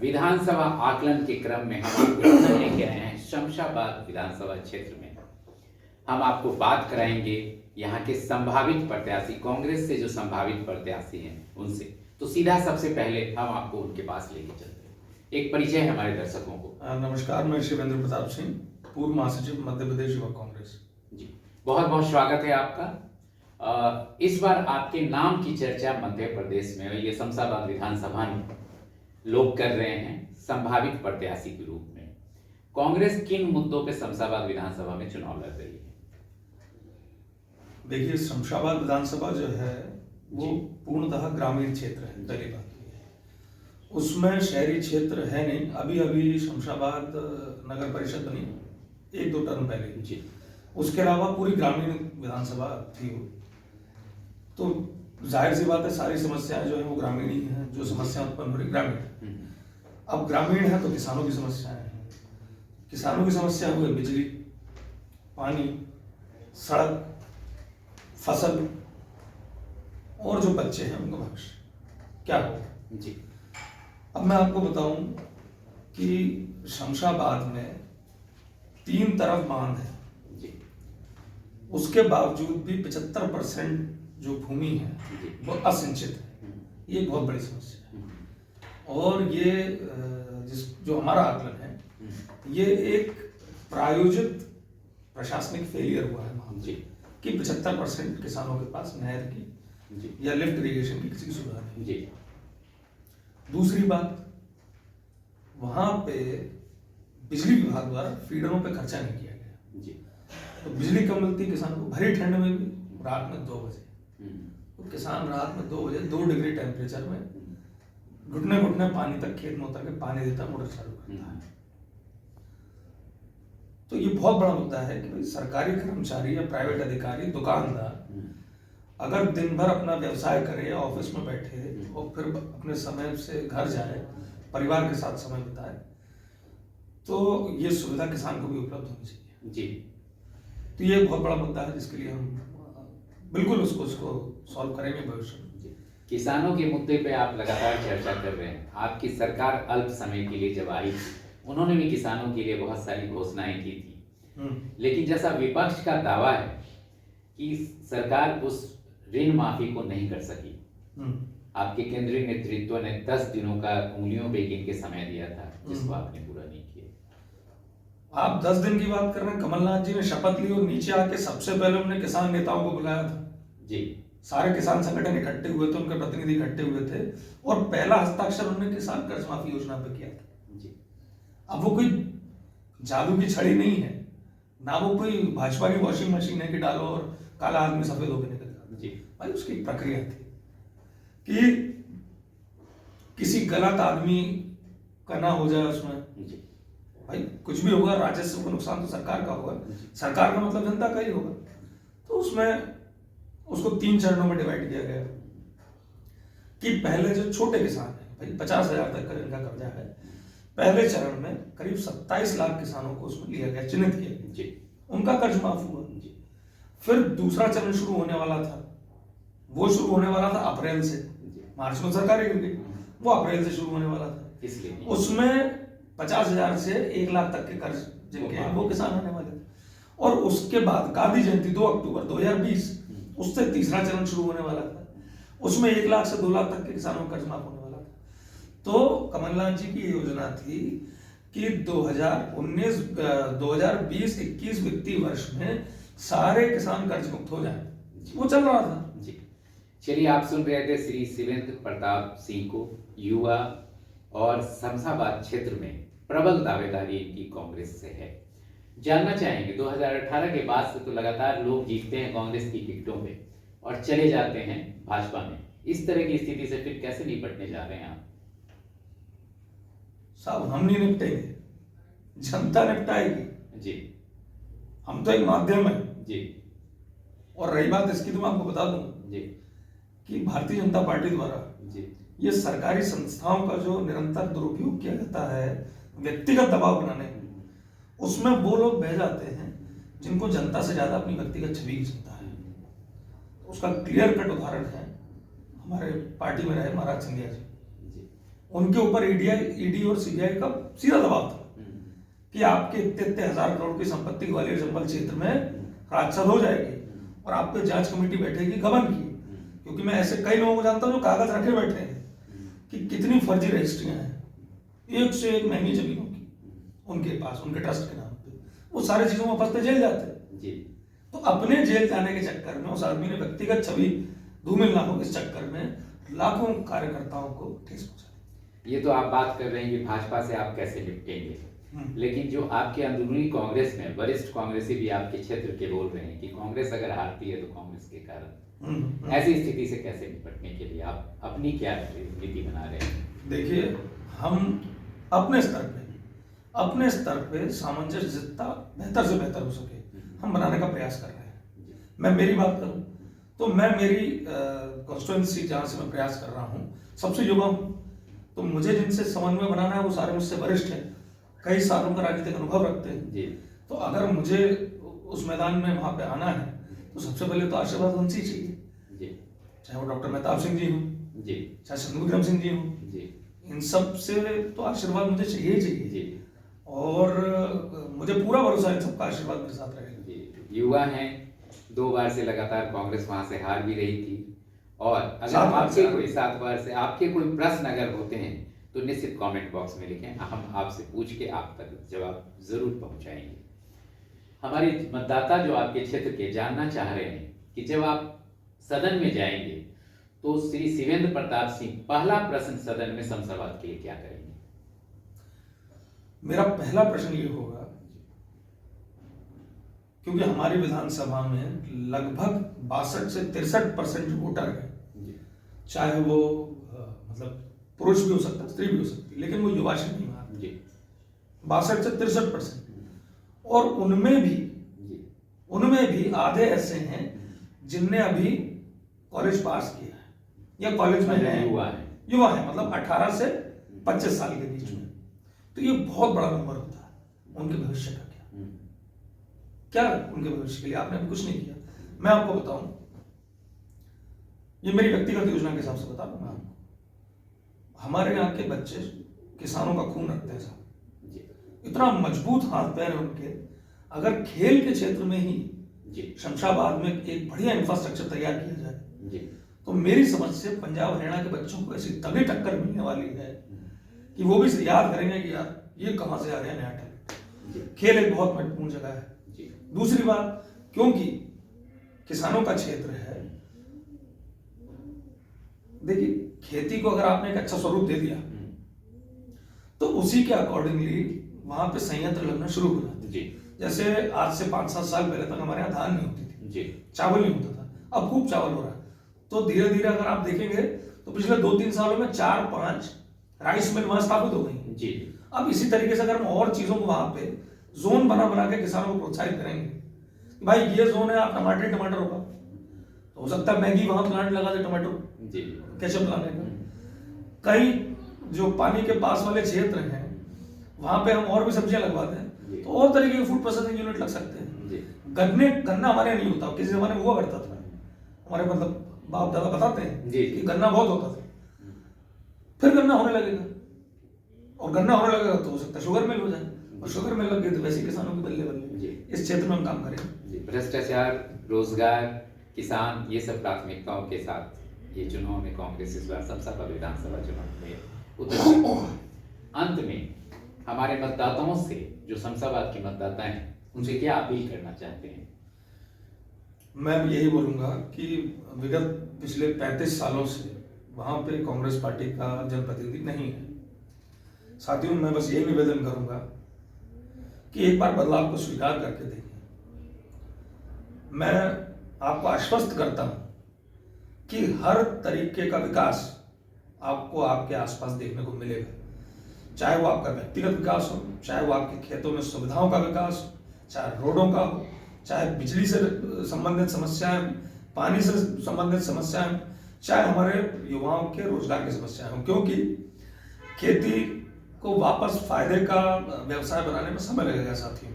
विधानसभा आकलन के क्रम में हम आपको यहाँ लेके आए हैं शमशाबाद विधानसभा क्षेत्र में। हम आपको बात कराएंगे यहाँ के संभावित प्रत्याशी, कांग्रेस से जो संभावित प्रत्याशी हैं उनसे। तो सीधा सबसे पहले हम आपको उनके पास लेके चलते हैं। एक परिचय है हमारे दर्शकों को। नमस्कार, मैं शिवेंद्र प्रताप सिंह, पूर्व महासचिव मध्य प्रदेश युवक कांग्रेस। जी, बहुत बहुत स्वागत है आपका। इस बार आपके नाम की चर्चा मध्य प्रदेश में, ये शमशाबाद विधानसभा में लोग कर रहे हैं संभावित प्रत्याशी के रूप में। कांग्रेस किन मुद्दों पे शमशाबाद विधानसभा में चुनाव लड़ रही है? देखिए, शमशाबाद विधानसभा जो है वो पूर्णतः ग्रामीण क्षेत्र है, पहली बात ये है। उसमें शहरी क्षेत्र है नहीं। अभी अभी शमशाबाद नगर परिषद बनी 1-2 टर्म पहले जी। उसके अलावा पूरी ग्रामीण विधानसभा थी वो। तो जाहिर सी बात है, सारी समस्याएं जो है वो ग्रामीण ही हैं। जो समस्या उत्पन्न हो रही ग्रामीण। अब ग्रामीण है तो किसानों की समस्याएं हैं। किसानों की समस्या हुई बिजली, पानी, सड़क, फसल और जो बच्चे हैं उनका भविष्य क्या हो जी। अब मैं आपको बताऊं कि शमशाबाद में 3 तरफ बांध है जी। उसके बावजूद भी 75% जो भूमि है वो असिंचित है। ये एक बहुत बड़ी समस्या है। और ये जो हमारा आकलन है, ये एक प्रायोजित प्रशासनिक फेलियर हुआ है वहां जी, कि 75% किसानों के पास नहर की जी, या लिफ्ट इरिगेशन की किसी की सुविधा नहीं जी। दूसरी बात, वहां पे बिजली विभाग द्वारा फीडरों पे खर्चा नहीं किया गया जी। तो बिजली कम मिलती किसान को, भरी ठंड में भी, रात में 2 बजे। तो किसान रात में 2 बजे 2 डिग्री टेम्परेचर में घुटने घुटने पानी तक खेत में उतर के पानी देता, मोटर चालू करता है। तो ये बहुत बड़ा मुद्दा है कि भाई सरकारी कर्मचारी या प्राइवेट अधिकारी, दुकानदार अगर दिन भर अपना व्यवसाय करे या ऑफिस में बैठे और फिर अपने समय से घर जाए, परिवार के साथ समय बिताए, तो ये सुविधा किसान को भी उपलब्ध होनी चाहिए जी। तो ये बहुत बड़ा मुद्दा है जिसके लिए हम बिल्कुल उसको सॉल्व करेंगे भविष्य में। किसानों के मुद्दे पे आप लगातार चर्चा कर रहे हैं। आपकी सरकार अल्प समय के लिए जब आई, उन्होंने भी किसानों के लिए बहुत सारी घोषणाएं की थी। लेकिन जैसा विपक्ष का दावा है कि सरकार उस ऋण माफी को नहीं कर सकी। आपके केंद्रीय नेतृत्व ने 10 दिनों का उंगलियों पे गिन के समय दिया था, जिसको आपने पूरा नहीं किया। आप 10 दिन की बात कर रहे हैं। कमलनाथ जी ने शपथ ली और नीचे आके सबसे पहले उन्होंने किसान नेताओं को बुलाया था जी। सारे किसान संगठन इकट्ठे हुए थे, उनके प्रतिनिधि इकट्ठे हुए थे और पहला हस्ताक्षर उन्होंने किसान कर्ज माफी योजना पे किया था जी। अब वो कोई जादू की छड़ी नहीं है, ना वो कोई भाजपा की वॉशिंग मशीन है कि डालो और काला आदमी सफेद होकर निकल जाता जी। भाई उसकी एक प्रक्रिया थी कि किसी गलत आदमी का ना हो जाए उसमें जी। भाई कुछ भी होगा, राजस्व का नुकसान तो सरकार का होगा, सरकार का मतलब जनता का ही होगा। तो उसमें उसको 3 चरणों में डिवाइड किया गया कि पहले जो छोटे किसान हैं, भाई 50,000 तक का इनका कर्जा है, पहले चरण में करीब 27 लाख किसानों को उसमें लिया गया, चिन्हित किया गया जी। उनका कर्ज माफ हुआ जी। फिर दूसरा चरण शुरू होने वाला था, वो शुरू होने वाला था अप्रैल से। मार्च में सरकार गिर गई, वो अप्रैल से शुरू होने वाला था। इसलिए उसमें 50,000 से 1 लाख तक के कर्ज जिनके हैं वो किसान होने वाले थे। और उसके बाद गांधी जयंती 2 अक्टूबर 2020, उससे तीसरा चरण शुरू होने वाला था। उसमें 1 लाख से 2 लाख तक के किसानों का कर्ज माफ होने वाला था। तो कमलनाथ जी की योजना थी कि 2020-21 वित्तीय वर्ष में सारे किसान कर्ज मुक्त हो जाएं। वो चल रहा था जी। चलिए, आप सुन रहे थे श्री शिवेंद्र प्रताप सिंह को, युवा और शमशाबाद क्षेत्र में प्रबल दावेदारी इनकी कांग्रेस से है। जानना चाहेंगे 2018 के बाद से तो लगातार लोग जीतते हैं कांग्रेस की टिकटों पे और चले जाते हैं भाजपा में। इस तरह की स्थिति से फिर कैसे निपटने जा रहे हैं आप? साहब, हम नहीं निपटेंगे, जनता निपटाएगी जी। हम तो एक माध्यम है जी। और रही बात इसकी, तो मैं आपको बता दूं जी कि भारतीय जनता पार्टी द्वारा जी ये सरकारी संस्थाओं का जो निरंतर दुरुपयोग किया जाता है व्यक्तिगत दबाव बनाने में, उसमें वो लोग बह जाते हैं जिनको जनता से ज्यादा अपनी व्यक्तिगत छवि की चिंता है। उसका क्लियर कट उदाहरण है हमारे पार्टी में रहे महाराज सिंधिया जी। उनके ऊपर ईडी और सीबीआई का सीधा दबाव था कि आपके इतने हजार करोड़ की संपत्ति ग्वालियर चंबल क्षेत्र में राजसद हो जाएगी और आप पे जांच कमेटी बैठेगी गबन की। क्योंकि मैं ऐसे कई लोगों को जानता हूं जो कागज रखे बैठे हैं कि कितनी फर्जी रजिस्ट्रियां हैं, एक से एक महंगी जमीनों की उनके पास, उनके ट्रस्ट के नाम पे, वो सारी चीजों में फंसते जेल जाते हैं जी। तो अपने जेल जाने के चक्कर में उस आदमी ने व्यक्तिगत छवि धूमिल ना हो इस चक्कर में लाखों कार्यकर्ताओं को ठेस पहुंचा। ये तो आप बात कर रहे हैं कि भाजपा से आप कैसे निपटेंगे, लेकिन जो आपके अंदरूनी कांग्रेस में वरिष्ठ कांग्रेसी भी आपके क्षेत्र के बोल रहे हैं कि कांग्रेस अगर हारती है तो कांग्रेस के कारण, ऐसी स्थिति से कैसे निपटने के लिए आप अपनी क्या नीति बना रहे हैं? देखिए, हम अपने स्तर पे सामंजस्य जितना बेहतर से बेहतर हो सके हम बनाने का प्रयास कर रहे हैं। मैं मेरी बात करूं तो मैं मेरी कॉन्स्टिट्यूएंसी जहां से मैं प्रयास कर रहा हूं सबसे युवा हूं, तो मुझे जिनसे समन्वय बनाना है वो सारे मुझसे वरिष्ठ हैं, कई सालों का राजनीतिक अनुभव रखते हैं जी। तो अगर मुझे उस मैदान में वहां पे आना है तो सबसे पहले तो आशीर्वाद उनसे ही चाहिए जी। चाहे वो डॉक्टर मेहताब सिंह जी हों जी, चाहे षणमुख सिंह जी हों जी, इन सब से तो आशीर्वाद मुझे चाहिए जी। और मुझे पूरा भरोसा है सबका आशीर्वाद मेरे साथ रहेगा जी। युवा हैं, 2 बार से लगातार कांग्रेस वहां से हार भी रही थी, और अगर आपके कोई 7 बार से आपके कोई प्रश्न अगर होते हैं तो निश्चित कमेंट बॉक्स में लिखें, हम आपसे पूछ के आप तक जवाब जरूर पहुंचाएंगे। हमारे मतदाता जो आपके क्षेत्र के जानना चाह रहे हैं कि जब आप सदन में जाएंगे तो श्री शिवेंद्र प्रताप सिंह पहला प्रश्न सदन में शमशाबाद के लिए क्या करेंगे? मेरा पहला प्रश्न ये होगा, क्योंकि हमारी विधानसभा में लगभग 62 से 63% जो वोटर है, चाहे वो मतलब पुरुष भी हो सकता है, स्त्री भी हो सकती है, लेकिन वो युवा श्रेणी में आते हैं 62 से 63%। और उनमें भी आधे ऐसे हैं जिनने अभी कॉलेज पास किया है या कॉलेज में हैं, युवा है मतलब 18 से 25 साल के बीच में। तो ये बहुत बड़ा नंबर होता है। उनके भविष्य का क्या उनके भविष्य के लिए आपने अभी कुछ नहीं किया। मैं आपको बताऊं, ये मेरी व्यक्तिगत योजना के हिसाब से बता दूं मैं आपको, हमारे यहाँ के बच्चे किसानों का खून रखते हैं साहब, इतना मजबूत हाथ पैर है उनके। अगर खेल के क्षेत्र में ही शमशाबाद में एक बढ़िया इंफ्रास्ट्रक्चर तैयार किया जाए तो मेरी समझ से पंजाब हरियाणा के बच्चों को ऐसी तगड़ी टक्कर मिलने वाली है कि वो भी याद करेंगे कि यार ये कहां से आ गया नया टैलेंट। खेल एक बहुत महत्वपूर्ण जगह है। दूसरी बात, क्योंकि किसानों का क्षेत्र है, देखिए खेती को अगर आपने एक अच्छा स्वरूप दे दिया तो उसी के अकॉर्डिंगली वहां पे संयंत्र लगना शुरू हो जाते जी। जैसे आज से 5-7 साल पहले तक हमारे यहाँ धान नहीं होती थी जी, चावल नहीं होता था, अब खूब चावल हो रहा है। तो धीरे धीरे अगर आप देखेंगे तो पिछले 2-3 सालों में 4-5 राइस मिल वहां स्थापित हो गई जी। अब इसी तरीके से अगर हम और चीजों को वहां पे जोन बना के किसानों को प्रोत्साहित करेंगे, भाई ये जोन है आप टमाटर होगा, तो हो सकता है मैगी वहां प्लांट लगा दे टमाटो केचप लाने का। कई जो पानी के पास वाले क्षेत्र हैं वहां पे हम और भी सब्जियां लगवा दें तो और तरीके के फूड प्रोसेसिंग यूनिट लग सकते हैं। गन्ना हमारे नहीं होता, किसी जमाने में हुआ करता था, हमारे मतलब बाप दादा बताते हैं कि गन्ना बहुत होता था। फिर गन्ना होने लगेगा और गन्ना होने लगेगा तो हो सकता है शुगर मिल हो जाए, और शुगर मिल लग गई तो वैसे किसानों की बल्ले इस क्षेत्र में हम काम करें। भ्रष्टाचार, रोजगार, किसान, ये सब प्राथमिकताओं के साथ ये चुनाव में कांग्रेस इस बार शमशाबाद विधानसभा चुनाव में उतर। अंत में हमारे मतदाताओं से, जो शमशाबाद के मतदाता हैं, उनसे क्या अपील करना चाहते हैं? मैं यही बोलूंगा कि विगत पिछले 35 सालों से वहां पे कांग्रेस पार्टी का जनप्रतिनिधि नहीं है। साथियों, मैं बस यही निवेदन करूंगा कि एक बार बदलाव को स्वीकार करके देखिए। मैं आपको आश्वस्त करता हूं कि हर तरीके का विकास आपको आपके आसपास देखने को मिलेगा, चाहे वो आपका व्यक्तिगत विकास हो, चाहे वो आपके खेतों में सुविधाओं का विकास हो, चाहे रोडों का हो, चाहे बिजली से संबंधित समस्याएं, पानी से संबंधित समस्याएं, चाहे हमारे युवाओं के रोजगार की समस्याएं हो। क्योंकि खेती को वापस फायदे का व्यवसाय बनाने में समय लगेगा साथियों।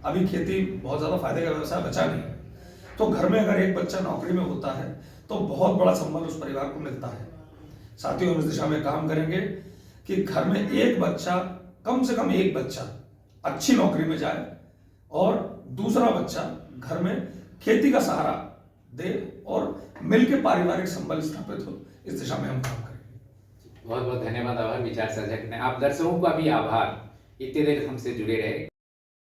अभी खेती बहुत ज्यादा फायदे का व्यवसाय बचा नहीं है। तो घर में अगर एक बच्चा नौकरी में होता है तो बहुत बड़ा संबल उस परिवार को मिलता है। साथियों, हम इस दिशा में काम करेंगे। कि घर में एक बच्चा, कम से कम एक बच्चा अच्छी नौकरी में जाए और दूसरा बच्चा घर में खेती का सहारा दे और मिलकर पारिवारिक संबल स्थापित हो। इस दिशा में हम काम करेंगे। बहुत बहुत धन्यवाद, आभार विचार साझा करने। आप दर्शकों का भी आभार, इतने देर हमसे जुड़े रहे।